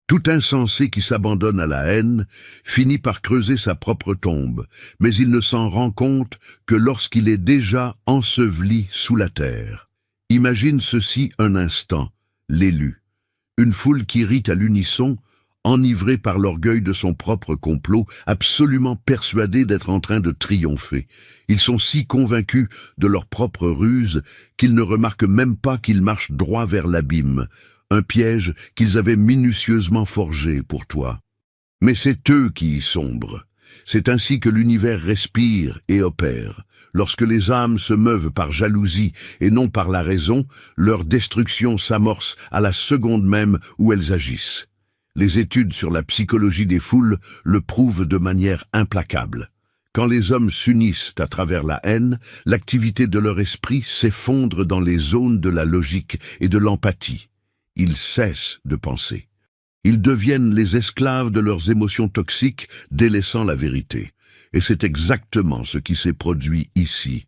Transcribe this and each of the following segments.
Tout insensé qui s'abandonne à la haine finit par creuser sa propre tombe, mais il ne s'en rend compte que lorsqu'il est déjà enseveli sous la terre. Imagine ceci un instant, l'élu. Une foule qui rit à l'unisson, enivrée par l'orgueil de son propre complot, absolument persuadée d'être en train de triompher. Ils sont si convaincus de leur propre ruse qu'ils ne remarquent même pas qu'ils marchent droit vers l'abîme, un piège qu'ils avaient minutieusement forgé pour toi. Mais c'est eux qui y sombrent. C'est ainsi que l'univers respire et opère. Lorsque les âmes se meuvent par jalousie et non par la raison, leur destruction s'amorce à la seconde même où elles agissent. Les études sur la psychologie des foules le prouvent de manière implacable. Quand les hommes s'unissent à travers la haine, l'activité de leur esprit s'effondre dans les zones de la logique et de l'empathie. Ils cessent de penser. Ils deviennent les esclaves de leurs émotions toxiques, délaissant la vérité. Et c'est exactement ce qui s'est produit ici.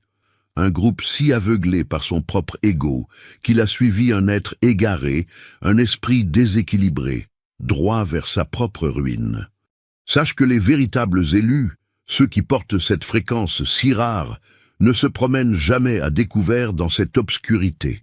Un groupe si aveuglé par son propre ego qu'il a suivi un être égaré, un esprit déséquilibré, droit vers sa propre ruine. Sache que les véritables élus, ceux qui portent cette fréquence si rare, ne se promènent jamais à découvert dans cette obscurité.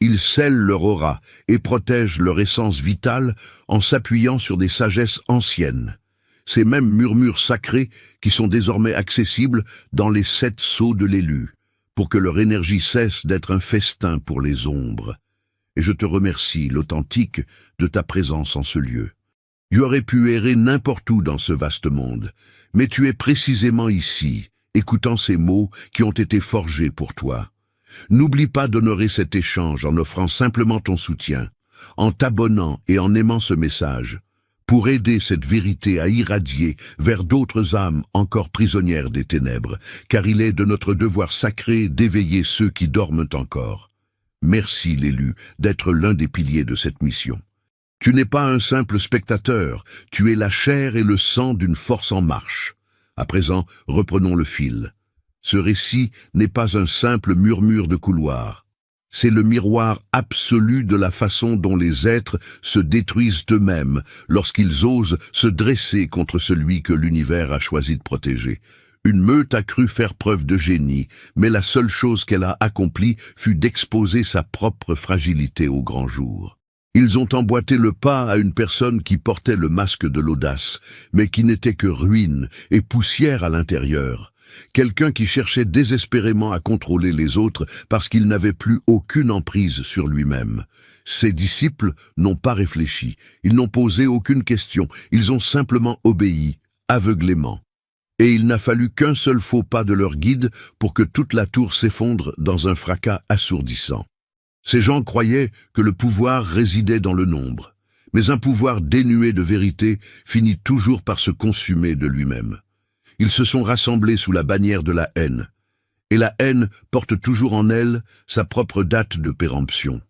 Ils scellent leur aura et protègent leur essence vitale en s'appuyant sur des sagesses anciennes. Ces mêmes murmures sacrés qui sont désormais accessibles dans les 7 sceaux de l'élu, pour que leur énergie cesse d'être un festin pour les ombres. Et je te remercie, l'authentique, de ta présence en ce lieu. Tu aurais pu errer n'importe où dans ce vaste monde, mais tu es précisément ici, écoutant ces mots qui ont été forgés pour toi. N'oublie pas d'honorer cet échange en offrant simplement ton soutien, en t'abonnant et en aimant ce message, pour aider cette vérité à irradier vers d'autres âmes encore prisonnières des ténèbres, car il est de notre devoir sacré d'éveiller ceux qui dorment encore. Merci l'élu d'être l'un des piliers de cette mission. Tu n'es pas un simple spectateur, tu es la chair et le sang d'une force en marche. À présent, reprenons le fil. Ce récit n'est pas un simple murmure de couloir. C'est le miroir absolu de la façon dont les êtres se détruisent eux-mêmes lorsqu'ils osent se dresser contre celui que l'univers a choisi de protéger. Une meute a cru faire preuve de génie, mais la seule chose qu'elle a accomplie fut d'exposer sa propre fragilité au grand jour. Ils ont emboîté le pas à une personne qui portait le masque de l'audace, mais qui n'était que ruine et poussière à l'intérieur. Quelqu'un qui cherchait désespérément à contrôler les autres parce qu'il n'avait plus aucune emprise sur lui-même. Ses disciples n'ont pas réfléchi, ils n'ont posé aucune question, ils ont simplement obéi, aveuglément. Et il n'a fallu qu'un seul faux pas de leur guide pour que toute la tour s'effondre dans un fracas assourdissant. Ces gens croyaient que le pouvoir résidait dans le nombre, mais un pouvoir dénué de vérité finit toujours par se consumer de lui-même. Ils se sont rassemblés sous la bannière de la haine, et la haine porte toujours en elle sa propre date de péremption.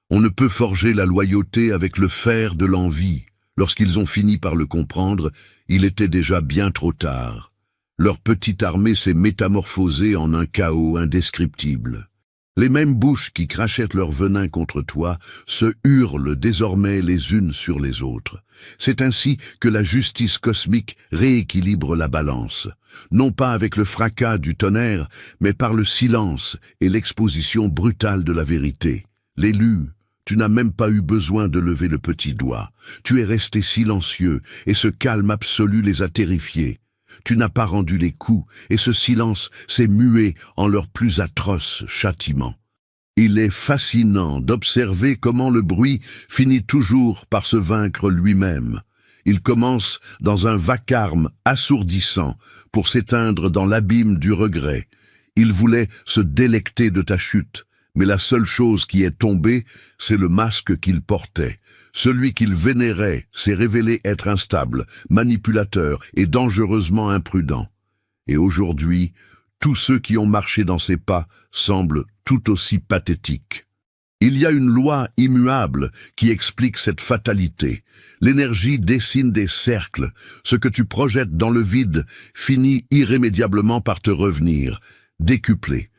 On ne peut forger la loyauté avec le fer de l'envie. Lorsqu'ils ont fini par le comprendre, il était déjà bien trop tard. Leur petite armée s'est métamorphosée en un chaos indescriptible. Les mêmes bouches qui crachaient leur venin contre toi se hurlent désormais les unes sur les autres. C'est ainsi que la justice cosmique rééquilibre la balance, non pas avec le fracas du tonnerre, mais par le silence et l'exposition brutale de la vérité. L'élu, tu n'as même pas eu besoin de lever le petit doigt. Tu es resté silencieux et ce calme absolu les a terrifiés. Tu n'as pas rendu les coups, et ce silence s'est mué en leur plus atroce châtiment. Il est fascinant d'observer comment le bruit finit toujours par se vaincre lui-même. Il commence dans un vacarme assourdissant pour s'éteindre dans l'abîme du regret. Il voulait se délecter de ta chute, mais la seule chose qui est tombée, c'est le masque qu'il portait. Celui qu'il vénérait s'est révélé être instable, manipulateur et dangereusement imprudent. Et aujourd'hui, tous ceux qui ont marché dans ses pas semblent tout aussi pathétiques. Il y a une loi immuable qui explique cette fatalité. L'énergie dessine des cercles. Ce que tu projettes dans le vide finit irrémédiablement par te revenir, décuplé.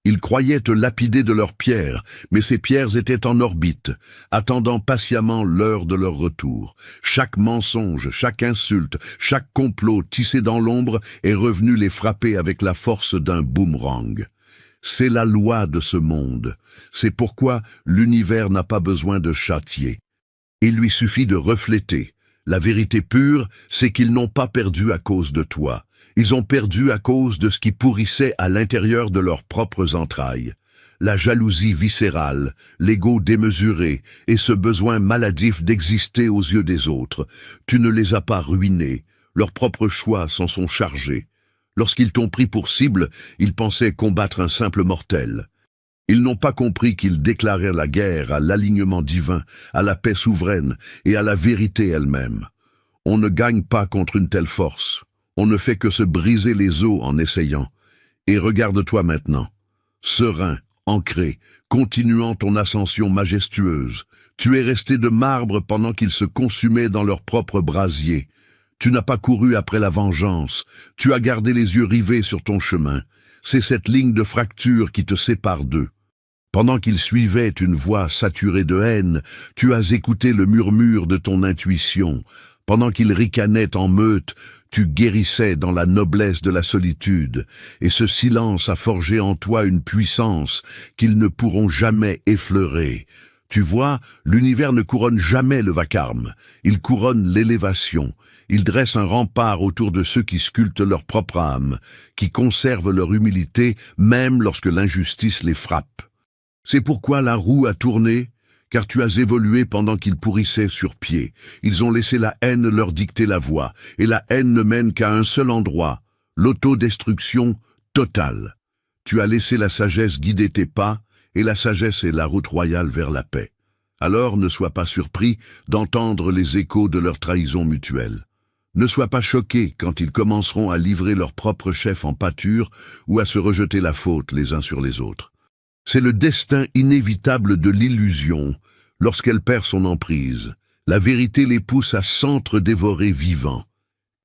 Ils croyaient te lapider de leurs pierres, mais ces pierres étaient en orbite, attendant patiemment l'heure de leur retour. Chaque mensonge, chaque insulte, chaque complot tissé dans l'ombre est revenu les frapper avec la force d'un boomerang. C'est la loi de ce monde. C'est pourquoi l'univers n'a pas besoin de châtier. Il lui suffit de refléter. La vérité pure, c'est qu'ils n'ont pas perdu à cause de toi. Ils ont perdu à cause de ce qui pourrissait à l'intérieur de leurs propres entrailles. La jalousie viscérale, l'ego démesuré et ce besoin maladif d'exister aux yeux des autres. Tu ne les as pas ruinés. Leurs propres choix s'en sont chargés. Lorsqu'ils t'ont pris pour cible, ils pensaient combattre un simple mortel. Ils n'ont pas compris qu'ils déclaraient la guerre à l'alignement divin, à la paix souveraine et à la vérité elle-même. On ne gagne pas contre une telle force. On ne fait que se briser les os en essayant. Et regarde-toi maintenant, serein, ancré, continuant ton ascension majestueuse. Tu es resté de marbre pendant qu'ils se consumaient dans leur propre brasier. Tu n'as pas couru après la vengeance, tu as gardé les yeux rivés sur ton chemin. C'est cette ligne de fracture qui te sépare d'eux. Pendant qu'ils suivaient une voix saturée de haine, tu as écouté le murmure de ton intuition. Pendant qu'ils ricanaient en meute, tu guérissais dans la noblesse de la solitude, et ce silence a forgé en toi une puissance qu'ils ne pourront jamais effleurer. Tu vois, l'univers ne couronne jamais le vacarme, il couronne l'élévation. Il dresse un rempart autour de ceux qui sculptent leur propre âme, qui conservent leur humilité même lorsque l'injustice les frappe. C'est pourquoi la roue a tourné, car tu as évolué pendant qu'ils pourrissaient sur pied. Ils ont laissé la haine leur dicter la voie, et la haine ne mène qu'à un seul endroit, l'autodestruction totale. Tu as laissé la sagesse guider tes pas, et la sagesse est la route royale vers la paix. Alors ne sois pas surpris d'entendre les échos de leur trahison mutuelle. Ne sois pas choqué quand ils commenceront à livrer leur propre chef en pâture ou à se rejeter la faute les uns sur les autres. C'est le destin inévitable de l'illusion lorsqu'elle perd son emprise. La vérité les pousse à s'entre-dévorer vivants.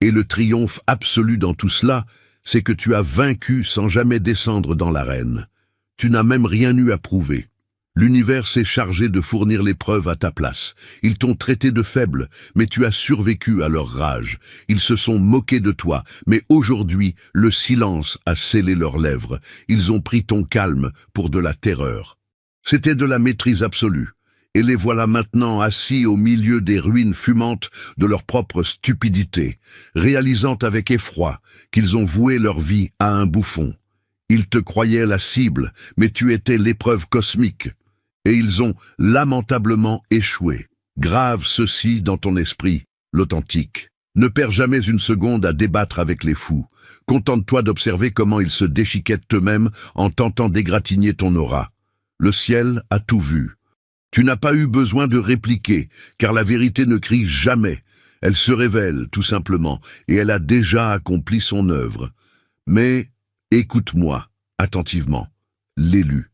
Et le triomphe absolu dans tout cela, c'est que tu as vaincu sans jamais descendre dans l'arène. Tu n'as même rien eu à prouver. L'univers s'est chargé de fournir les preuves à ta place. Ils t'ont traité de faible, mais tu as survécu à leur rage. Ils se sont moqués de toi, mais aujourd'hui, le silence a scellé leurs lèvres. Ils ont pris ton calme pour de la terreur. C'était de la maîtrise absolue. Et les voilà maintenant assis au milieu des ruines fumantes de leur propre stupidité, réalisant avec effroi qu'ils ont voué leur vie à un bouffon. Ils te croyaient la cible, mais tu étais l'épreuve cosmique. Et ils ont lamentablement échoué. Grave ceci dans ton esprit, l'authentique. Ne perds jamais une seconde à débattre avec les fous. Contente-toi d'observer comment ils se déchiquettent eux-mêmes en tentant d'égratigner ton aura. Le ciel a tout vu. Tu n'as pas eu besoin de répliquer, car la vérité ne crie jamais. Elle se révèle, tout simplement, et elle a déjà accompli son œuvre. Mais écoute-moi attentivement, l'élu.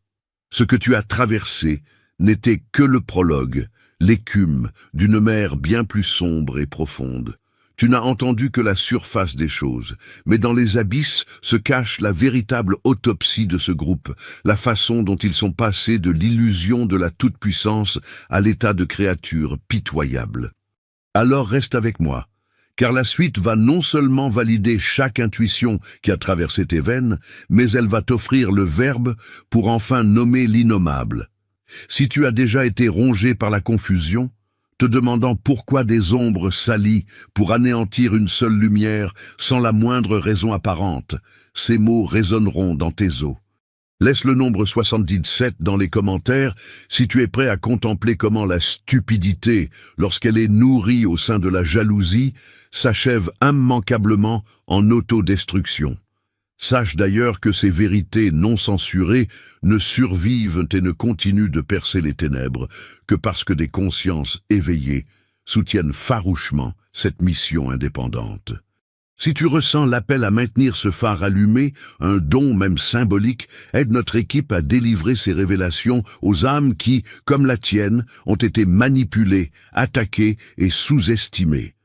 Ce que tu as traversé n'était que le prologue, l'écume d'une mer bien plus sombre et profonde. Tu n'as entendu que la surface des choses, mais dans les abysses se cache la véritable autopsie de ce groupe, la façon dont ils sont passés de l'illusion de la toute-puissance à l'état de créatures pitoyables. Alors reste avec moi, car la suite va non seulement valider chaque intuition qui a traversé tes veines, mais elle va t'offrir le verbe pour enfin nommer l'innommable. Si tu as déjà été rongé par la confusion, te demandant pourquoi des ombres s'allient pour anéantir une seule lumière sans la moindre raison apparente, ces mots résonneront dans tes os. Laisse le nombre 77 dans les commentaires si tu es prêt à contempler comment la stupidité, lorsqu'elle est nourrie au sein de la jalousie, s'achève immanquablement en autodestruction. Sache d'ailleurs que ces vérités non censurées ne survivent et ne continuent de percer les ténèbres que parce que des consciences éveillées soutiennent farouchement cette mission indépendante. Si tu ressens l'appel à maintenir ce phare allumé, un don même symbolique, aide notre équipe à délivrer ces révélations aux âmes qui, comme la tienne, ont été manipulées, attaquées et sous-estimées.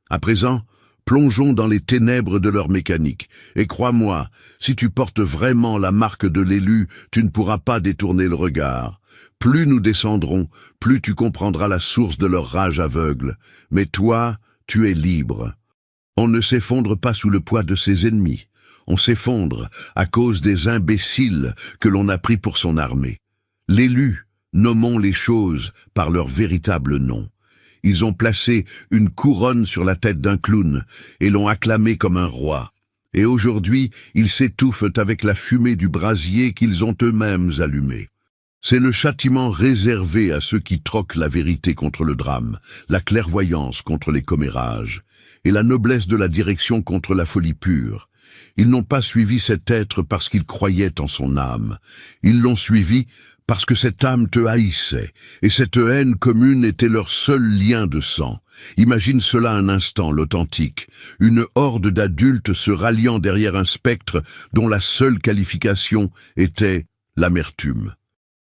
À présent, Plongeons dans les ténèbres de leur mécanique. Et crois-moi, si tu portes vraiment la marque de l'élu, tu ne pourras pas détourner le regard. Plus nous descendrons, plus tu comprendras la source de leur rage aveugle. Mais toi, tu es libre. On ne s'effondre pas sous le poids de ses ennemis. On s'effondre à cause des imbéciles que l'on a pris pour son armée. L'élu, nommons les choses par leur véritable nom. Ils ont placé une couronne sur la tête d'un clown et l'ont acclamé comme un roi. Et aujourd'hui, ils s'étouffent avec la fumée du brasier qu'ils ont eux-mêmes allumé. C'est le châtiment réservé à ceux qui troquent la vérité contre le drame, la clairvoyance contre les commérages, et la noblesse de la direction contre la folie pure. Ils n'ont pas suivi cet être parce qu'ils croyaient en son âme. Ils l'ont suivi parce que cette âme te haïssait, et cette haine commune était leur seul lien de sang. Imagine cela un instant, l'authentique. Une horde d'adultes se ralliant derrière un spectre dont la seule qualification était l'amertume.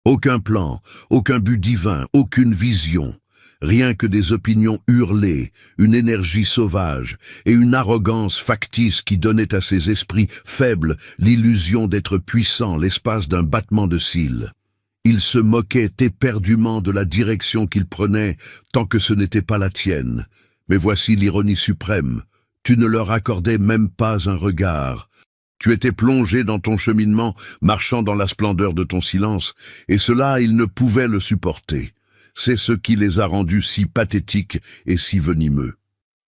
Aucun plan, aucun but divin, aucune vision. Rien que des opinions hurlées, une énergie sauvage et une arrogance factice qui donnait à ces esprits faibles l'illusion d'être puissants l'espace d'un battement de cils. Ils se moquaient éperdument de la direction qu'ils prenaient tant que ce n'était pas la tienne. Mais voici l'ironie suprême. Tu ne leur accordais même pas un regard. Tu étais plongé dans ton cheminement, marchant dans la splendeur de ton silence, et cela, ils ne pouvaient le supporter. C'est ce qui les a rendus si pathétiques et si venimeux.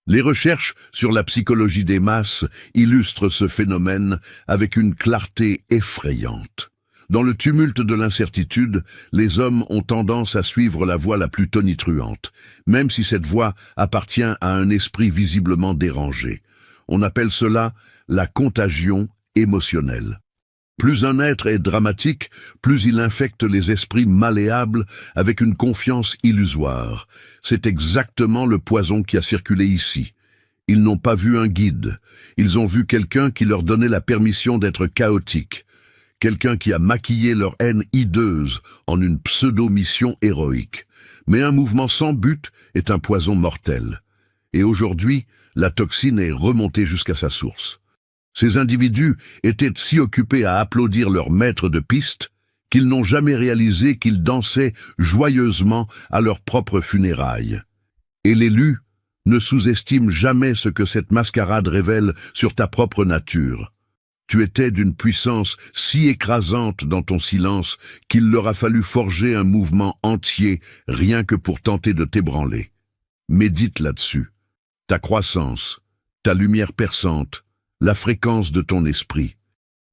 Les recherches sur la psychologie des masses illustrent ce phénomène avec une clarté effrayante. Dans le tumulte de l'incertitude, les hommes ont tendance à suivre la voie la plus tonitruante, même si cette voie appartient à un esprit visiblement dérangé. On appelle cela la contagion émotionnelle. Plus un être est dramatique, plus il infecte les esprits malléables avec une confiance illusoire. C'est exactement le poison qui a circulé ici. Ils n'ont pas vu un guide. Ils ont vu quelqu'un qui leur donnait la permission d'être chaotique. Quelqu'un qui a maquillé leur haine hideuse en une pseudo-mission héroïque. Mais un mouvement sans but est un poison mortel. Et aujourd'hui, la toxine est remontée jusqu'à sa source. Ces individus étaient si occupés à applaudir leur maître de piste qu'ils n'ont jamais réalisé qu'ils dansaient joyeusement à leurs propres funérailles. Et l'élu ne sous-estime jamais ce que cette mascarade révèle sur ta propre nature. Tu étais d'une puissance si écrasante dans ton silence qu'il leur a fallu forger un mouvement entier rien que pour tenter de t'ébranler. Médite là-dessus. Ta croissance, ta lumière perçante, la fréquence de ton esprit.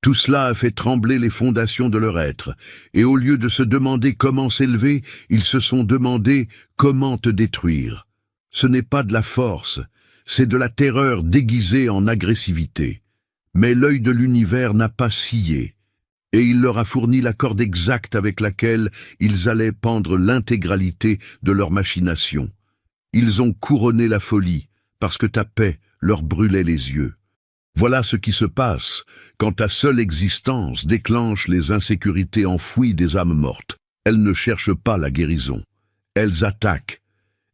Tout cela a fait trembler les fondations de leur être, et au lieu de se demander comment s'élever, ils se sont demandé comment te détruire. Ce n'est pas de la force, c'est de la terreur déguisée en agressivité. Mais l'œil de l'univers n'a pas scié, et il leur a fourni la corde exacte avec laquelle ils allaient pendre l'intégralité de leur machination. Ils ont couronné la folie, parce que ta paix leur brûlait les yeux. Voilà ce qui se passe quand ta seule existence déclenche les insécurités enfouies des âmes mortes. Elles ne cherchent pas la guérison. Elles attaquent.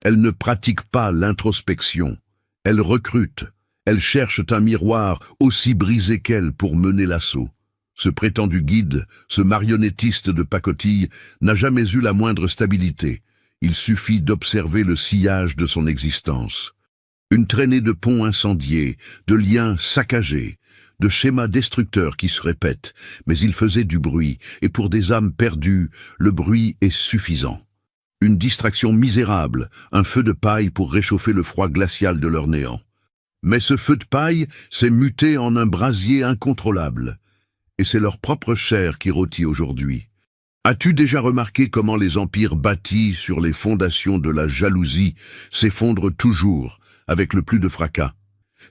Elles ne pratiquent pas l'introspection. Elles recrutent. Elles cherchent un miroir aussi brisé qu'elles pour mener l'assaut. Ce prétendu guide, ce marionnettiste de pacotille, n'a jamais eu la moindre stabilité. Il suffit d'observer le sillage de son existence. Une traînée de ponts incendiés, de liens saccagés, de schémas destructeurs qui se répètent, mais il faisait du bruit, et pour des âmes perdues, le bruit est suffisant. Une distraction misérable, un feu de paille pour réchauffer le froid glacial de leur néant. Mais ce feu de paille s'est muté en un brasier incontrôlable, et c'est leur propre chair qui rôtit aujourd'hui. As-tu déjà remarqué comment les empires bâtis sur les fondations de la jalousie s'effondrent toujours, avec le plus de fracas?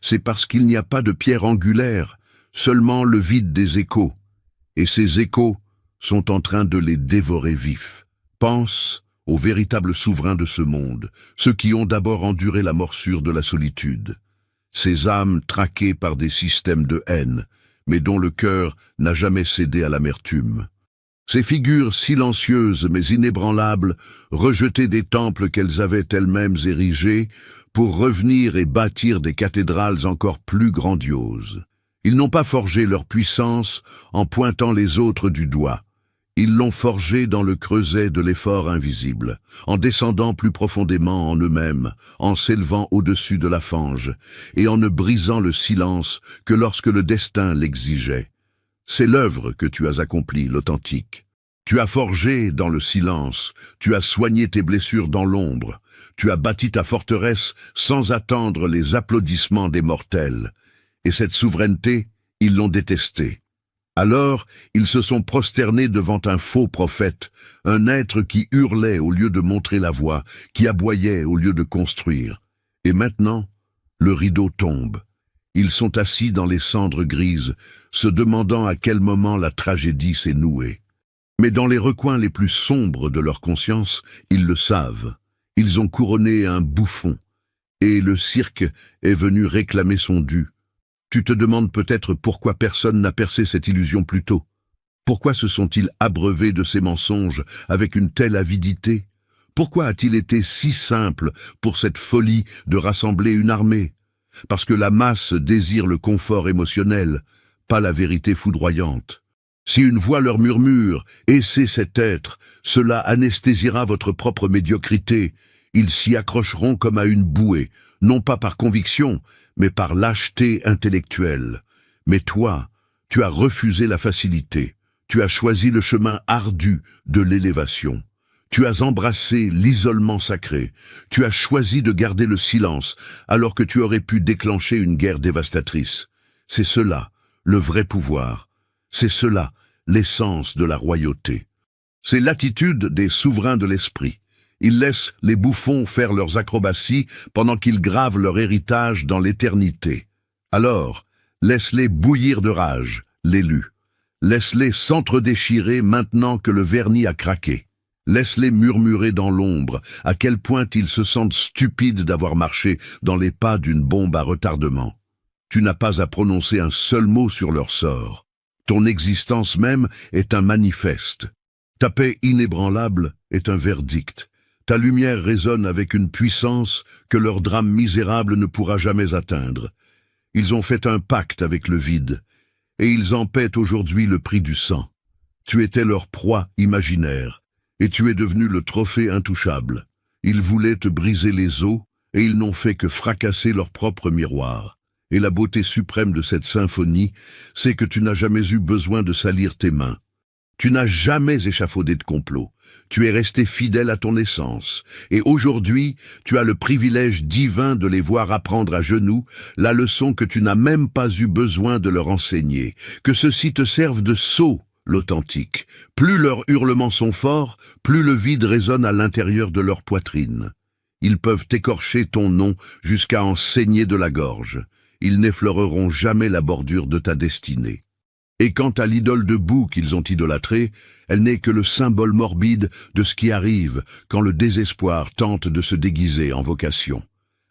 C'est parce qu'il n'y a pas de pierre angulaire, seulement le vide des échos. Et ces échos sont en train de les dévorer vifs. Pense aux véritables souverains de ce monde, ceux qui ont d'abord enduré la morsure de la solitude. Ces âmes traquées par des systèmes de haine, mais dont le cœur n'a jamais cédé à l'amertume. Ces figures silencieuses mais inébranlables rejetaient des temples qu'elles avaient elles-mêmes érigés pour revenir et bâtir des cathédrales encore plus grandioses. Ils n'ont pas forgé leur puissance en pointant les autres du doigt. Ils l'ont forgée dans le creuset de l'effort invisible, en descendant plus profondément en eux-mêmes, en s'élevant au-dessus de la fange, et en ne brisant le silence que lorsque le destin l'exigeait. C'est l'œuvre que tu as accomplie, l'authentique. Tu as forgé dans le silence, tu as soigné tes blessures dans l'ombre, tu as bâti ta forteresse sans attendre les applaudissements des mortels. Et cette souveraineté, ils l'ont détestée. Alors, ils se sont prosternés devant un faux prophète, un être qui hurlait au lieu de montrer la voie, qui aboyait au lieu de construire. Et maintenant, le rideau tombe. Ils sont assis dans les cendres grises, se demandant à quel moment la tragédie s'est nouée. Mais dans les recoins les plus sombres de leur conscience, ils le savent. Ils ont couronné un bouffon, et le cirque est venu réclamer son dû. Tu te demandes peut-être pourquoi personne n'a percé cette illusion plus tôt. Pourquoi se sont-ils abreuvés de ces mensonges avec une telle avidité? Pourquoi a-t-il été si simple pour cette folie de rassembler une armée? Parce que la masse désire le confort émotionnel, pas la vérité foudroyante. Si une voix leur murmure « Aissez cet être », cela anesthésiera votre propre médiocrité. Ils s'y accrocheront comme à une bouée, non pas par conviction, mais par lâcheté intellectuelle. Mais toi, tu as refusé la facilité. Tu as choisi le chemin ardu de l'élévation. Tu as embrassé l'isolement sacré. Tu as choisi de garder le silence, alors que tu aurais pu déclencher une guerre dévastatrice. C'est cela, le vrai pouvoir. C'est cela, l'essence de la royauté. C'est l'attitude des souverains de l'esprit. Ils laissent les bouffons faire leurs acrobaties pendant qu'ils gravent leur héritage dans l'éternité. Alors, laisse-les bouillir de rage, l'élus. Laisse-les s'entre-déchirer maintenant que le vernis a craqué. Laisse-les murmurer dans l'ombre à quel point ils se sentent stupides d'avoir marché dans les pas d'une bombe à retardement. Tu n'as pas à prononcer un seul mot sur leur sort. Ton existence même est un manifeste. Ta paix inébranlable est un verdict. Ta lumière résonne avec une puissance que leur drame misérable ne pourra jamais atteindre. Ils ont fait un pacte avec le vide, et ils en paient aujourd'hui le prix du sang. Tu étais leur proie imaginaire, et tu es devenu le trophée intouchable. Ils voulaient te briser les os, et ils n'ont fait que fracasser leur propre miroir. Et la beauté suprême de cette symphonie, c'est que tu n'as jamais eu besoin de salir tes mains. Tu n'as jamais échafaudé de complot. Tu es resté fidèle à ton essence. Et aujourd'hui, tu as le privilège divin de les voir apprendre à genoux la leçon que tu n'as même pas eu besoin de leur enseigner. Que ceux-ci te servent de sceau, l'authentique. Plus leurs hurlements sont forts, plus le vide résonne à l'intérieur de leur poitrine. Ils peuvent écorcher ton nom jusqu'à en saigner de la gorge. Ils n'effleureront jamais la bordure de ta destinée. Et quant à l'idole de boue qu'ils ont idolâtrée, elle n'est que le symbole morbide de ce qui arrive quand le désespoir tente de se déguiser en vocation.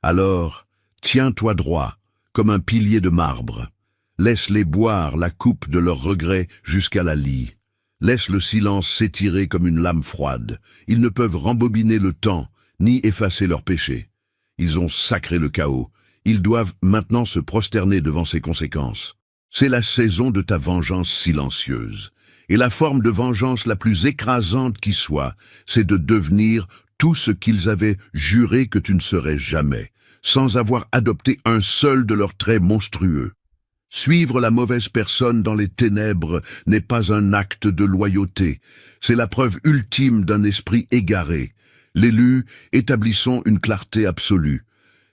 Alors, tiens-toi droit, comme un pilier de marbre. Laisse-les boire la coupe de leurs regrets jusqu'à la lie. Laisse le silence s'étirer comme une lame froide. Ils ne peuvent rembobiner le temps, ni effacer leurs péchés. Ils ont sacré le chaos. Ils doivent maintenant se prosterner devant ses conséquences. C'est la saison de ta vengeance silencieuse. Et la forme de vengeance la plus écrasante qui soit, c'est de devenir tout ce qu'ils avaient juré que tu ne serais jamais, sans avoir adopté un seul de leurs traits monstrueux. Suivre la mauvaise personne dans les ténèbres n'est pas un acte de loyauté, c'est la preuve ultime d'un esprit égaré. L'élus, établissons une clarté absolue.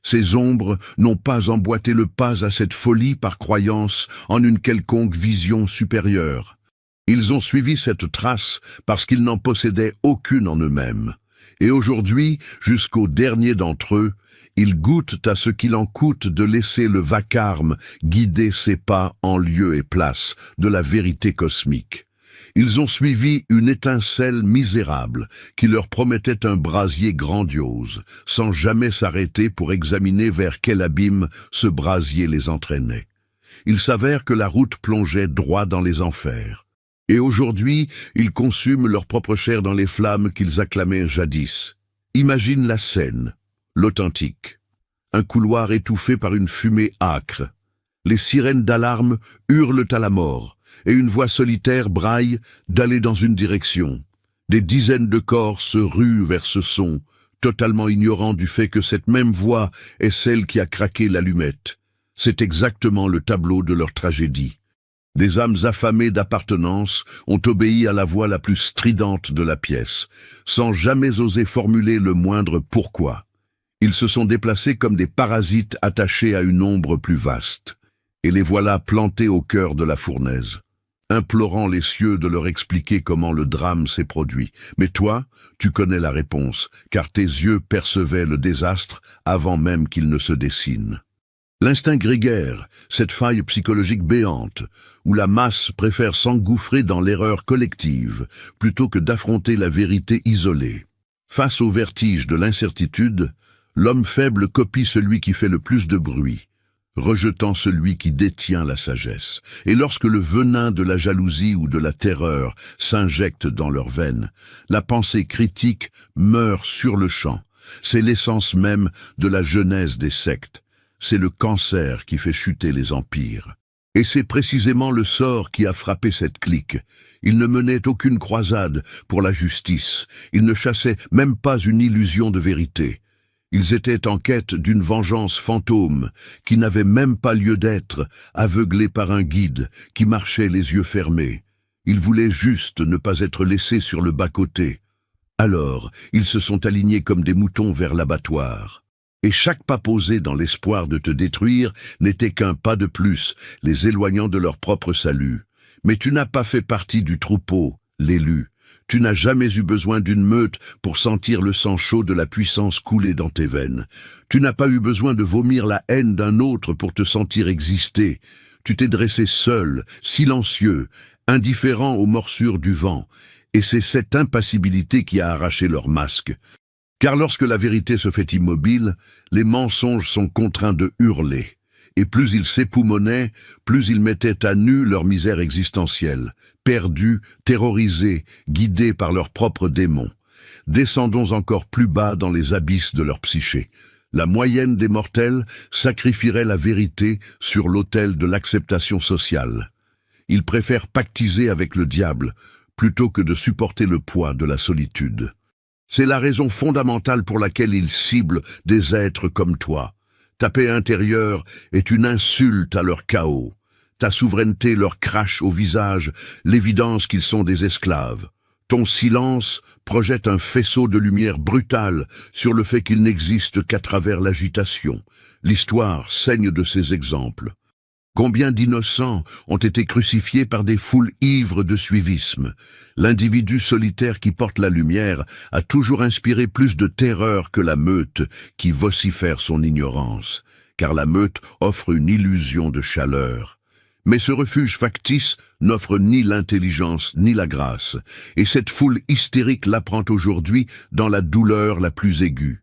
Ces ombres n'ont pas emboîté le pas à cette folie par croyance en une quelconque vision supérieure. Ils ont suivi cette trace parce qu'ils n'en possédaient aucune en eux-mêmes. Et aujourd'hui, jusqu'au dernier d'entre eux, ils goûtent à ce qu'il en coûte de laisser le vacarme guider ses pas en lieu et place de la vérité cosmique. Ils ont suivi une étincelle misérable qui leur promettait un brasier grandiose, sans jamais s'arrêter pour examiner vers quel abîme ce brasier les entraînait. Il s'avère que la route plongeait droit dans les enfers. Et aujourd'hui, ils consument leur propre chair dans les flammes qu'ils acclamaient jadis. Imagine la scène, l'authentique. un couloir étouffé par une fumée âcre. Les sirènes d'alarme hurlent à la mort, et une voix solitaire braille d'aller dans une direction. Des dizaines de corps se ruent vers ce son, totalement ignorant du fait que cette même voix est celle qui a craqué l'allumette. C'est exactement le tableau de leur tragédie. Des âmes affamées d'appartenance ont obéi à la voix la plus stridente de la pièce, sans jamais oser formuler le moindre pourquoi. Ils se sont déplacés comme des parasites attachés à une ombre plus vaste, et les voilà plantés au cœur de la fournaise, implorant les cieux de leur expliquer comment le drame s'est produit. Mais toi, tu connais la réponse, car tes yeux percevaient le désastre avant même qu'il ne se dessine. L'instinct grégaire, cette faille psychologique béante, où la masse préfère s'engouffrer dans l'erreur collective plutôt que d'affronter la vérité isolée. Face au vertige de l'incertitude, l'homme faible copie celui qui fait le plus de bruit, rejetant celui qui détient la sagesse. Et lorsque le venin de la jalousie ou de la terreur s'injecte dans leurs veines, la pensée critique meurt sur le champ. C'est l'essence même de la genèse des sectes. C'est le cancer qui fait chuter les empires. Et c'est précisément le sort qui a frappé cette clique. Ils ne menaient aucune croisade pour la justice. Ils ne chassaient même pas une illusion de vérité. Ils étaient en quête d'une vengeance fantôme, qui n'avait même pas lieu d'être, aveuglés par un guide, qui marchait les yeux fermés. Ils voulaient juste ne pas être laissés sur le bas-côté. Alors, ils se sont alignés comme des moutons vers l'abattoir. Et chaque pas posé dans l'espoir de te détruire n'était qu'un pas de plus, les éloignant de leur propre salut. Mais tu n'as pas fait partie du troupeau, l'élu. Tu n'as jamais eu besoin d'une meute pour sentir le sang chaud de la puissance couler dans tes veines. Tu n'as pas eu besoin de vomir la haine d'un autre pour te sentir exister. Tu t'es dressé seul, silencieux, indifférent aux morsures du vent. Et c'est cette impassibilité qui a arraché leur masque. Car lorsque la vérité se fait immobile, les mensonges sont contraints de hurler. Et plus ils s'époumonaient, plus ils mettaient à nu leur misère existentielle, perdus, terrorisés, guidés par leurs propres démons. Descendons encore plus bas dans les abysses de leur psyché. La moyenne des mortels sacrifierait la vérité sur l'autel de l'acceptation sociale. Ils préfèrent pactiser avec le diable, plutôt que de supporter le poids de la solitude. C'est la raison fondamentale pour laquelle ils ciblent des êtres comme toi. Ta paix intérieure est une insulte à leur chaos. Ta souveraineté leur crache au visage l'évidence qu'ils sont des esclaves. Ton silence projette un faisceau de lumière brutale sur le fait qu'ils n'existent qu'à travers l'agitation. L'histoire saigne de ces exemples. Combien d'innocents ont été crucifiés par des foules ivres de suivisme? L'individu solitaire qui porte la lumière a toujours inspiré plus de terreur que la meute qui vocifère son ignorance, car la meute offre une illusion de chaleur. Mais ce refuge factice n'offre ni l'intelligence ni la grâce, et cette foule hystérique l'apprend aujourd'hui dans la douleur la plus aiguë.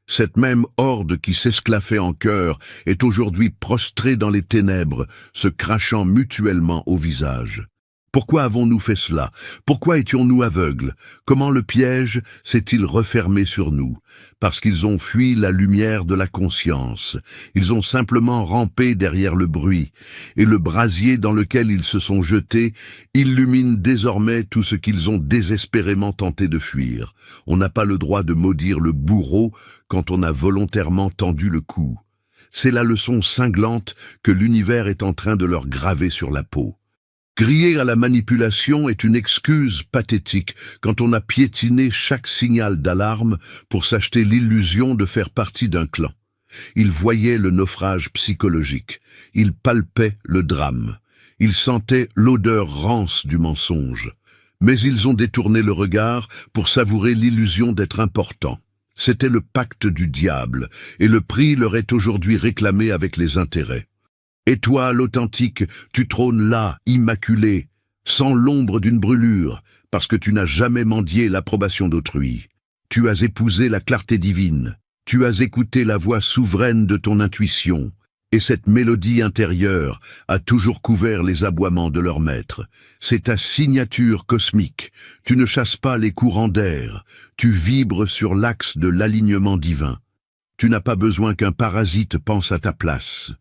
Cette même horde qui s'esclaffait en chœur est aujourd'hui prostrée dans les ténèbres, se crachant mutuellement au visage. Pourquoi avons-nous fait cela? Pourquoi étions-nous aveugles? Comment le piège s'est-il refermé sur nous? Parce qu'ils ont fui la lumière de la conscience. Ils ont simplement rampé derrière le bruit, et le brasier dans lequel ils se sont jetés illumine désormais tout ce qu'ils ont désespérément tenté de fuir. On n'a pas le droit de maudire le bourreau quand on a volontairement tendu le cou. C'est la leçon cinglante que l'univers est en train de leur graver sur la peau. Crier à la manipulation est une excuse pathétique quand on a piétiné chaque signal d'alarme pour s'acheter l'illusion de faire partie d'un clan. Ils voyaient le naufrage psychologique, ils palpaient le drame, ils sentaient l'odeur rance du mensonge. Mais ils ont détourné le regard pour savourer l'illusion d'être importants. C'était le pacte du diable, et le prix leur est aujourd'hui réclamé avec les intérêts. Étoile authentique, tu trônes là, immaculé, sans l'ombre d'une brûlure, parce que tu n'as jamais mendié l'approbation d'autrui. Tu as épousé la clarté divine, tu as écouté la voix souveraine de ton intuition, et cette mélodie intérieure a toujours couvert les aboiements de leur maître. C'est ta signature cosmique, tu ne chasses pas les courants d'air, tu vibres sur l'axe de l'alignement divin. Tu n'as pas besoin qu'un parasite pense à ta place.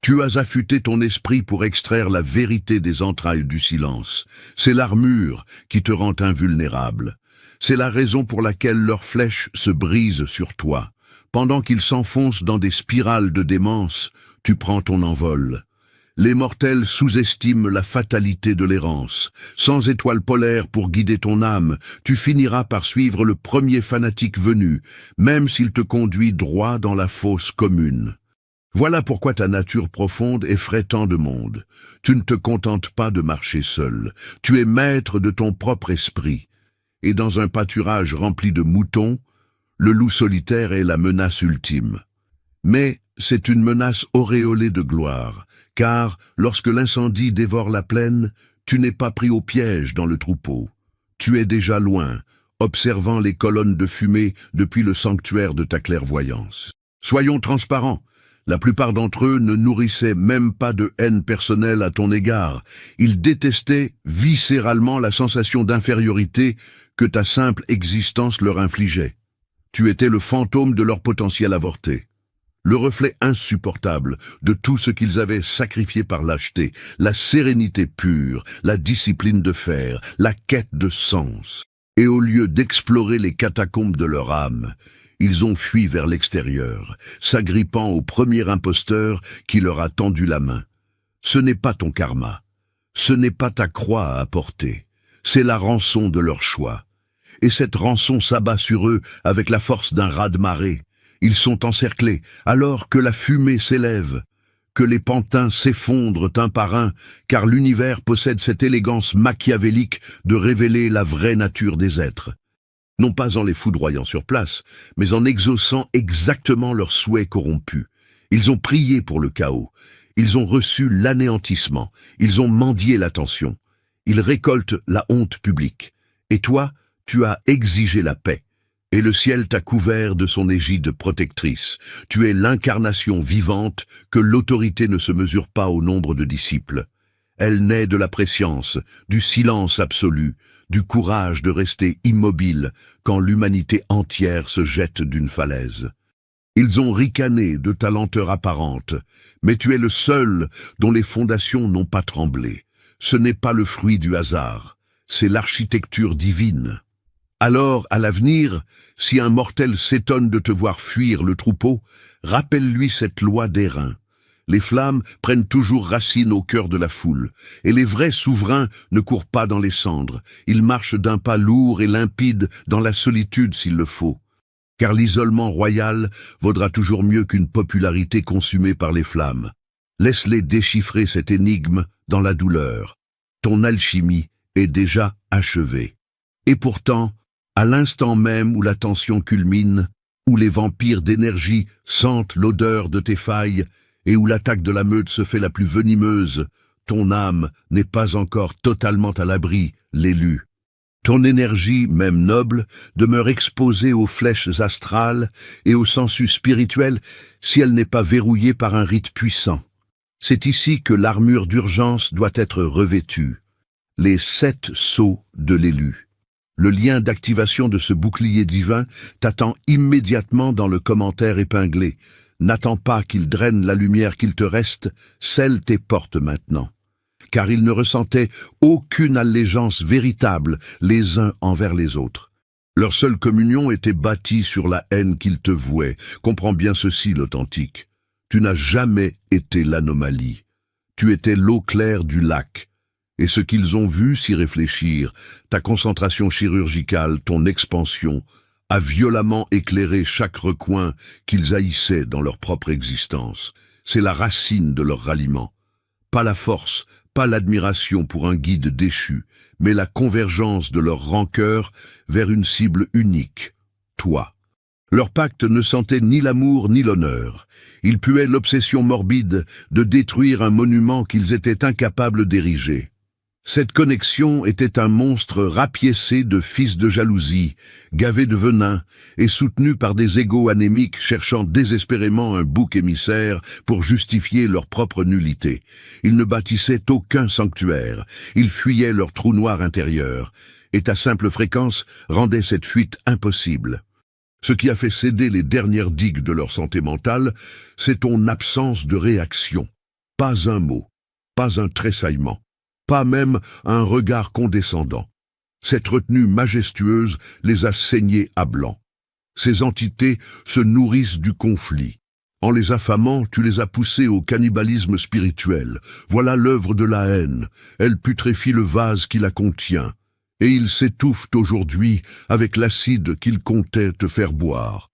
Tu as affûté ton esprit pour extraire la vérité des entrailles du silence. C'est l'armure qui te rend invulnérable. C'est la raison pour laquelle leurs flèches se brisent sur toi. Pendant qu'ils s'enfoncent dans des spirales de démence, tu prends ton envol. Les mortels sous-estiment la fatalité de l'errance. Sans étoile polaire pour guider ton âme, tu finiras par suivre le premier fanatique venu, même s'il te conduit droit dans la fosse commune. Voilà pourquoi ta nature profonde effraie tant de monde. Tu ne te contentes pas de marcher seul. Tu es maître de ton propre esprit. Et dans un pâturage rempli de moutons, le loup solitaire est la menace ultime. Mais c'est une menace auréolée de gloire, car lorsque l'incendie dévore la plaine, tu n'es pas pris au piège dans le troupeau. Tu es déjà loin, observant les colonnes de fumée depuis le sanctuaire de ta clairvoyance. Soyons transparents. La plupart d'entre eux ne nourrissaient même pas de haine personnelle à ton égard. Ils détestaient viscéralement la sensation d'infériorité que ta simple existence leur infligeait. Tu étais le fantôme de leur potentiel avorté. Le reflet insupportable de tout ce qu'ils avaient sacrifié par lâcheté, la sérénité pure, la discipline de fer, la quête de sens. Et au lieu d'explorer les catacombes de leur âme, ils ont fui vers l'extérieur, s'agrippant au premier imposteur qui leur a tendu la main. Ce n'est pas ton karma, ce n'est pas ta croix à apporter, c'est la rançon de leur choix. Et cette rançon s'abat sur eux avec la force d'un raz-de-marée. Ils sont encerclés, alors que la fumée s'élève, que les pantins s'effondrent un par un, car l'univers possède cette élégance machiavélique de révéler la vraie nature des êtres. Non pas en les foudroyant sur place, mais en exaucant exactement leurs souhaits corrompus. Ils ont prié pour le chaos, ils ont reçu l'anéantissement, ils ont mendié l'attention, ils récoltent la honte publique. Et toi, tu as exigé la paix. Et le ciel t'a couvert de son égide protectrice. Tu es l'incarnation vivante que l'autorité ne se mesure pas au nombre de disciples. Elle naît de la prescience, du silence absolu, du courage de rester immobile quand l'humanité entière se jette d'une falaise. Ils ont ricané de ta lenteur apparente, mais tu es le seul dont les fondations n'ont pas tremblé. Ce n'est pas le fruit du hasard, c'est l'architecture divine. Alors, à l'avenir, si un mortel s'étonne de te voir fuir le troupeau, rappelle-lui cette loi d'airain. Les flammes prennent toujours racine au cœur de la foule, et les vrais souverains ne courent pas dans les cendres, ils marchent d'un pas lourd et limpide dans la solitude s'il le faut. Car l'isolement royal vaudra toujours mieux qu'une popularité consumée par les flammes. Laisse-les déchiffrer cette énigme dans la douleur. Ton alchimie est déjà achevée. Et pourtant, à l'instant même où la tension culmine, où les vampires d'énergie sentent l'odeur de tes failles et où l'attaque de la meute se fait la plus venimeuse, ton âme n'est pas encore totalement à l'abri, l'élu. Ton énergie, même noble, demeure exposée aux flèches astrales et au sensus spirituel si elle n'est pas verrouillée par un rite puissant. C'est ici que l'armure d'urgence doit être revêtue. Les 7 sceaux de l'élu. Le lien d'activation de ce bouclier divin t'attend immédiatement dans le commentaire épinglé. N'attends pas qu'il draine la lumière qu'il te reste, scelle tes portes maintenant. Car ils ne ressentaient aucune allégeance véritable les uns envers les autres. Leur seule communion était bâtie sur la haine qu'ils te vouaient. Comprends bien ceci, l'authentique. Tu n'as jamais été l'anomalie. Tu étais l'eau claire du lac. Et ce qu'ils ont vu s'y réfléchir, ta concentration chirurgicale, ton expansion, a violemment éclairé chaque recoin qu'ils haïssaient dans leur propre existence. C'est la racine de leur ralliement. Pas la force, pas l'admiration pour un guide déchu, mais la convergence de leur rancœur vers une cible unique, toi. Leur pacte ne sentait ni l'amour ni l'honneur. Il puait l'obsession morbide de détruire un monument qu'ils étaient incapables d'ériger. Cette connexion était un monstre rapiécé de fils de jalousie, gavé de venin et soutenu par des égos anémiques cherchant désespérément un bouc émissaire pour justifier leur propre nullité. Ils ne bâtissaient aucun sanctuaire, ils fuyaient leur trou noir intérieur, et ta simple fréquence rendait cette fuite impossible. Ce qui a fait céder les dernières digues de leur santé mentale, c'est ton absence de réaction. Pas un mot, pas un tressaillement, pas même un regard condescendant. Cette retenue majestueuse les a saignés à blanc. Ces entités se nourrissent du conflit. En les affamant, tu les as poussés au cannibalisme spirituel. Voilà l'œuvre de la haine. Elle putréfie le vase qui la contient. Et ils s'étouffent aujourd'hui avec l'acide qu'ils comptaient te faire boire.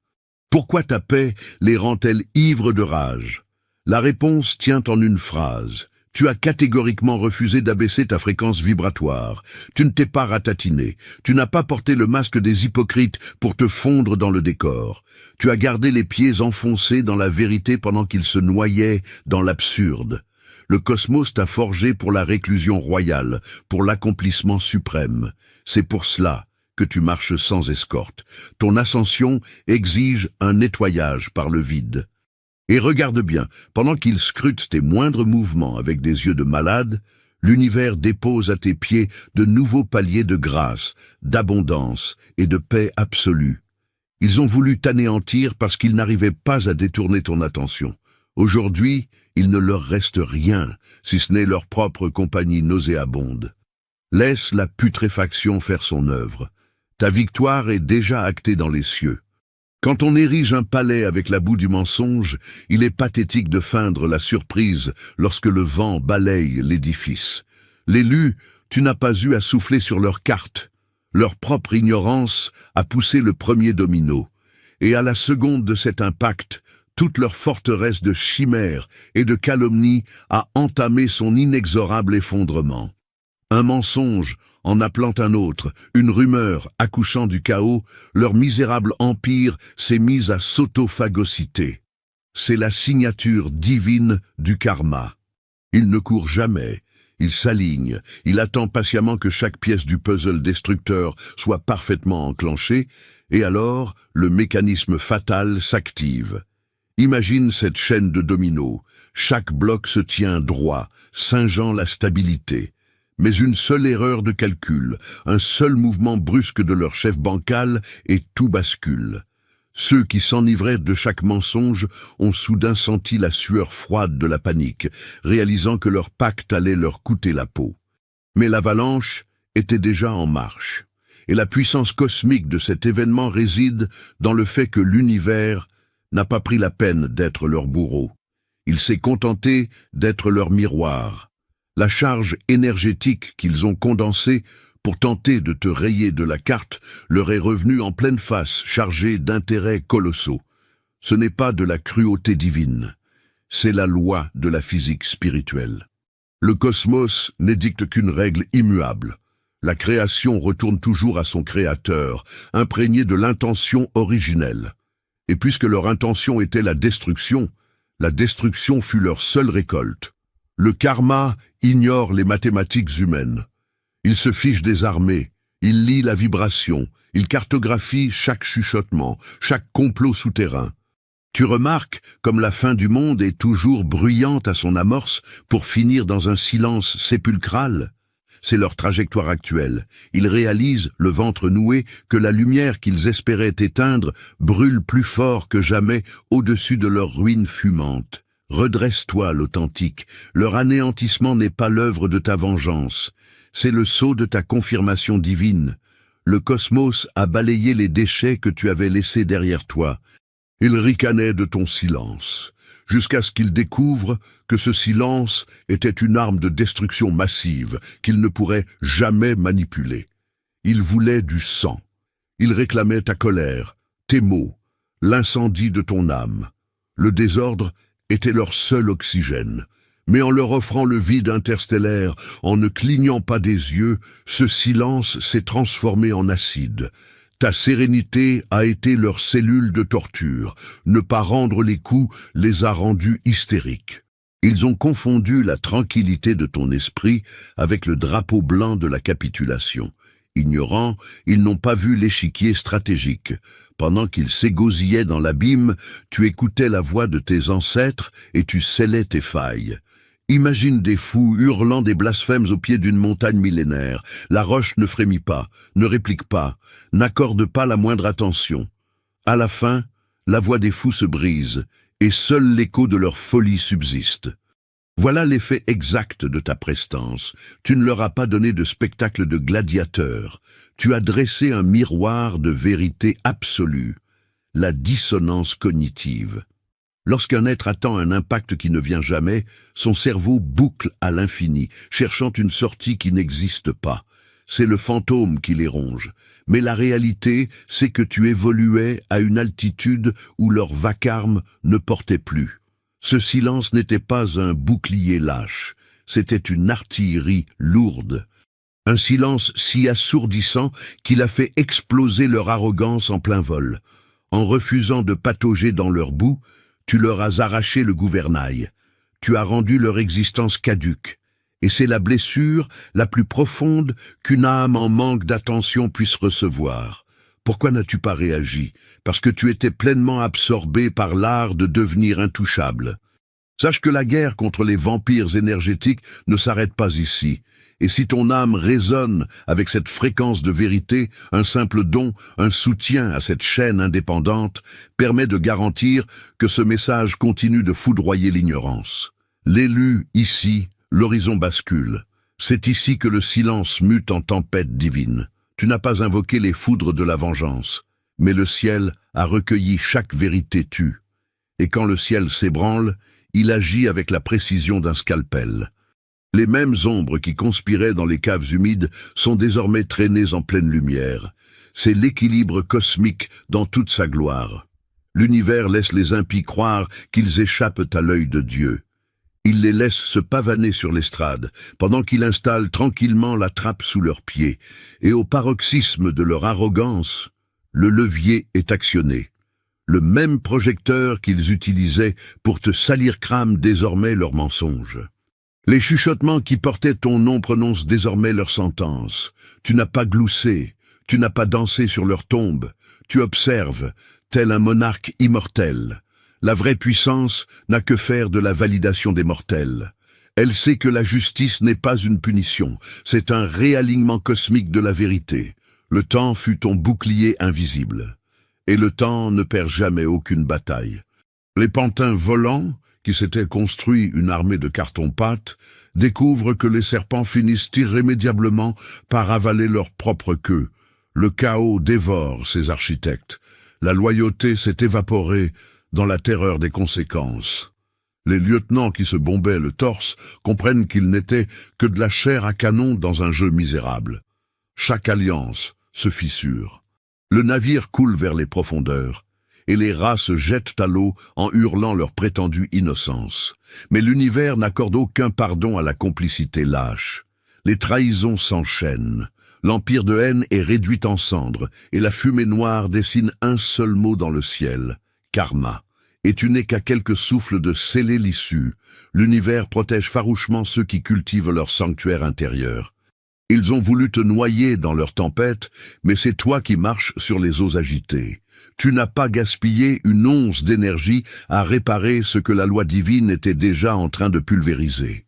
Pourquoi ta paix les rend-elle ivres de rage? La réponse tient en une phrase. Tu as catégoriquement refusé d'abaisser ta fréquence vibratoire. Tu ne t'es pas ratatiné. Tu n'as pas porté le masque des hypocrites pour te fondre dans le décor. Tu as gardé les pieds enfoncés dans la vérité pendant qu'ils se noyaient dans l'absurde. Le cosmos t'a forgé pour la réclusion royale, pour l'accomplissement suprême. C'est pour cela que tu marches sans escorte. Ton ascension exige un nettoyage par le vide. Et regarde bien, pendant qu'il scrute tes moindres mouvements avec des yeux de malade, l'univers dépose à tes pieds de nouveaux paliers de grâce, d'abondance et de paix absolue. Ils ont voulu t'anéantir parce qu'ils n'arrivaient pas à détourner ton attention. Aujourd'hui, il ne leur reste rien, si ce n'est leur propre compagnie nauséabonde. Laisse la putréfaction faire son œuvre. Ta victoire est déjà actée dans les cieux. Quand on érige un palais avec la boue du mensonge, il est pathétique de feindre la surprise lorsque le vent balaye l'édifice. L'élu, tu n'as pas eu à souffler sur leurs cartes. Leur propre ignorance a poussé le premier domino. Et à la seconde de cet impact, toute leur forteresse de chimères et de calomnies a entamé son inexorable effondrement. Un mensonge en appelant un autre, une rumeur accouchant du chaos, leur misérable empire s'est mis à s'autophagocyter. C'est la signature divine du karma. Il ne court jamais, il s'aligne, il attend patiemment que chaque pièce du puzzle destructeur soit parfaitement enclenchée, et alors le mécanisme fatal s'active. Imagine cette chaîne de dominos, chaque bloc se tient droit, singeant la stabilité. Mais une seule erreur de calcul, un seul mouvement brusque de leur chef bancal et tout bascule. Ceux qui s'enivraient de chaque mensonge ont soudain senti la sueur froide de la panique, réalisant que leur pacte allait leur coûter la peau. Mais l'avalanche était déjà en marche, et la puissance cosmique de cet événement réside dans le fait que l'univers n'a pas pris la peine d'être leur bourreau. Il s'est contenté d'être leur miroir. La charge énergétique qu'ils ont condensée pour tenter de te rayer de la carte leur est revenue en pleine face, chargée d'intérêts colossaux. Ce n'est pas de la cruauté divine, c'est la loi de la physique spirituelle. Le cosmos n'édicte qu'une règle immuable. La création retourne toujours à son créateur, imprégnée de l'intention originelle. Et puisque leur intention était la destruction fut leur seule récolte. Le karma ignore les mathématiques humaines. Il se fiche des armées, il lit la vibration, il cartographie chaque chuchotement, chaque complot souterrain. Tu remarques comme la fin du monde est toujours bruyante à son amorce pour finir dans un silence sépulcral. C'est leur trajectoire actuelle. Ils réalisent, le ventre noué, que la lumière qu'ils espéraient éteindre brûle plus fort que jamais au-dessus de leurs ruines fumantes. Redresse-toi, l'authentique. Leur anéantissement n'est pas l'œuvre de ta vengeance. C'est le sceau de ta confirmation divine. Le cosmos a balayé les déchets que tu avais laissés derrière toi. Il ricanait de ton silence, jusqu'à ce qu'il découvre que ce silence était une arme de destruction massive qu'il ne pourrait jamais manipuler. Il voulait du sang. Il réclamait ta colère, tes mots, l'incendie de ton âme. Le désordre était leur seul oxygène. Mais en leur offrant le vide interstellaire, en ne clignant pas des yeux, ce silence s'est transformé en acide. Ta sérénité a été leur cellule de torture. Ne pas rendre les coups les a rendus hystériques. Ils ont confondu la tranquillité de ton esprit avec le drapeau blanc de la capitulation. Ignorants, ils n'ont pas vu l'échiquier stratégique. Pendant qu'ils s'égosillaient dans l'abîme, tu écoutais la voix de tes ancêtres et tu scellais tes failles. Imagine des fous hurlant des blasphèmes au pied d'une montagne millénaire. La roche ne frémit pas, ne réplique pas, n'accorde pas la moindre attention. À la fin, la voix des fous se brise, et seul l'écho de leur folie subsiste. Voilà l'effet exact de ta prestance. Tu ne leur as pas donné de spectacle de gladiateur. Tu as dressé un miroir de vérité absolue, la dissonance cognitive. Lorsqu'un être attend un impact qui ne vient jamais, son cerveau boucle à l'infini, cherchant une sortie qui n'existe pas. C'est le fantôme qui les ronge. Mais la réalité, c'est que tu évoluais à une altitude où leur vacarme ne portait plus. Ce silence n'était pas un bouclier lâche, c'était une artillerie lourde. Un silence si assourdissant qu'il a fait exploser leur arrogance en plein vol. En refusant de patauger dans leur boue, tu leur as arraché le gouvernail. Tu as rendu leur existence caduque. Et c'est la blessure la plus profonde qu'une âme en manque d'attention puisse recevoir. Pourquoi n'as-tu pas réagi? Parce que tu étais pleinement absorbé par l'art de devenir intouchable. Sache que la guerre contre les vampires énergétiques ne s'arrête pas ici. Et si ton âme résonne avec cette fréquence de vérité, un simple don, un soutien à cette chaîne indépendante, permet de garantir que ce message continue de foudroyer l'ignorance. L'élu, ici, l'horizon bascule. C'est ici que le silence mute en tempête divine. Tu n'as pas invoqué les foudres de la vengeance, mais le ciel a recueilli chaque vérité tue. Et quand le ciel s'ébranle, il agit avec la précision d'un scalpel. Les mêmes ombres qui conspiraient dans les caves humides sont désormais traînées en pleine lumière. C'est l'équilibre cosmique dans toute sa gloire. L'univers laisse les impies croire qu'ils échappent à l'œil de Dieu. Il les laisse se pavaner sur l'estrade, pendant qu'il installe tranquillement la trappe sous leurs pieds, et au paroxysme de leur arrogance, le levier est actionné. Le même projecteur qu'ils utilisaient pour te salir crâne désormais leur mensonge. Les chuchotements qui portaient ton nom prononcent désormais leur sentence. Tu n'as pas gloussé, tu n'as pas dansé sur leur tombe, tu observes, tel un monarque immortel. La vraie puissance n'a que faire de la validation des mortels. Elle sait que la justice n'est pas une punition, c'est un réalignement cosmique de la vérité. Le temps fut ton bouclier invisible. Et le temps ne perd jamais aucune bataille. Les pantins volants, qui s'étaient construits une armée de carton-pâte, découvrent que les serpents finissent irrémédiablement par avaler leur propre queue. Le chaos dévore ces architectes. La loyauté s'est évaporée dans la terreur des conséquences. Les lieutenants qui se bombaient le torse comprennent qu'ils n'étaient que de la chair à canon dans un jeu misérable. Chaque alliance se fissure. Le navire coule vers les profondeurs, et les rats se jettent à l'eau en hurlant leur prétendue innocence. Mais l'univers n'accorde aucun pardon à la complicité lâche. Les trahisons s'enchaînent. L'empire de haine est réduit en cendres, et la fumée noire dessine un seul mot dans le ciel, karma. Et tu n'es qu'à quelques souffles de sceller l'issue. L'univers protège farouchement ceux qui cultivent leur sanctuaire intérieur. Ils ont voulu te noyer dans leur tempête, mais c'est toi qui marches sur les eaux agitées. Tu n'as pas gaspillé une once d'énergie à réparer ce que la loi divine était déjà en train de pulvériser.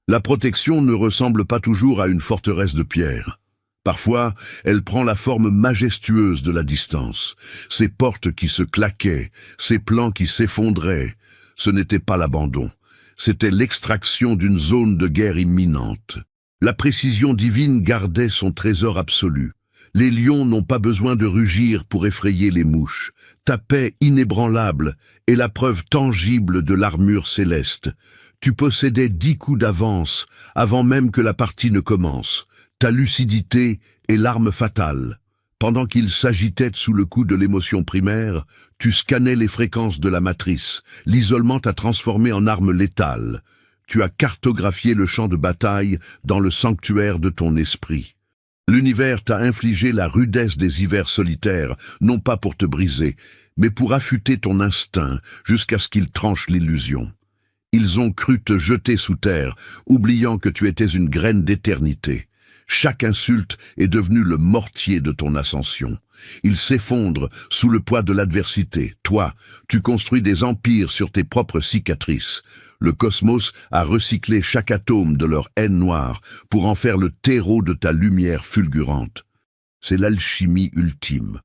La protection ne ressemble pas toujours à une forteresse de pierre. Parfois, elle prend la forme majestueuse de la distance. Ces portes qui se claquaient, ces plans qui s'effondraient, ce n'était pas l'abandon. C'était l'extraction d'une zone de guerre imminente. La précision divine gardait son trésor absolu. Les lions n'ont pas besoin de rugir pour effrayer les mouches. Ta paix inébranlable est la preuve tangible de l'armure céleste. Tu possédais 10 coups d'avance avant même que la partie ne commence. Ta lucidité est l'arme fatale. Pendant qu'il s'agitait sous le coup de l'émotion primaire, tu scannais les fréquences de la matrice. L'isolement t'a transformé en arme létale. Tu as cartographié le champ de bataille dans le sanctuaire de ton esprit. L'univers t'a infligé la rudesse des hivers solitaires, non pas pour te briser, mais pour affûter ton instinct jusqu'à ce qu'il tranche l'illusion. Ils ont cru te jeter sous terre, oubliant que tu étais une graine d'éternité. Chaque insulte est devenue le mortier de ton ascension. Ils s'effondrent sous le poids de l'adversité. Toi, tu construis des empires sur tes propres cicatrices. Le cosmos a recyclé chaque atome de leur haine noire pour en faire le terreau de ta lumière fulgurante. C'est l'alchimie ultime.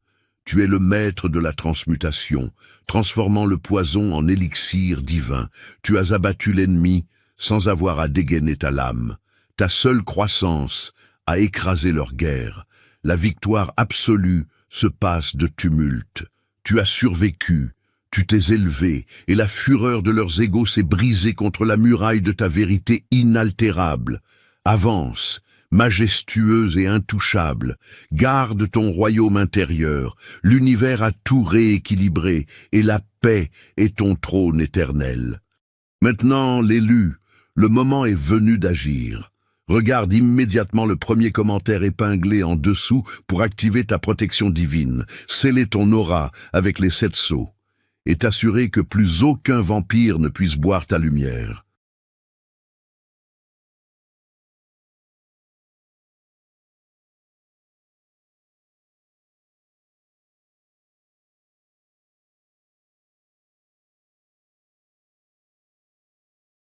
Tu es le maître de la transmutation, transformant le poison en élixir divin. Tu as abattu l'ennemi sans avoir à dégainer ta lame. Ta seule croissance a écrasé leur guerre. La victoire absolue se passe de tumulte. Tu as survécu, tu t'es élevé, et la fureur de leurs égaux s'est brisée contre la muraille de ta vérité inaltérable. Avance, majestueuse et intouchable, garde ton royaume intérieur, l'univers a tout rééquilibré, et la paix est ton trône éternel. Maintenant, l'élu, le moment est venu d'agir. Regarde immédiatement le premier commentaire épinglé en dessous pour activer ta protection divine, sceller ton aura avec les 7 sceaux, et t'assurer que plus aucun vampire ne puisse boire ta lumière.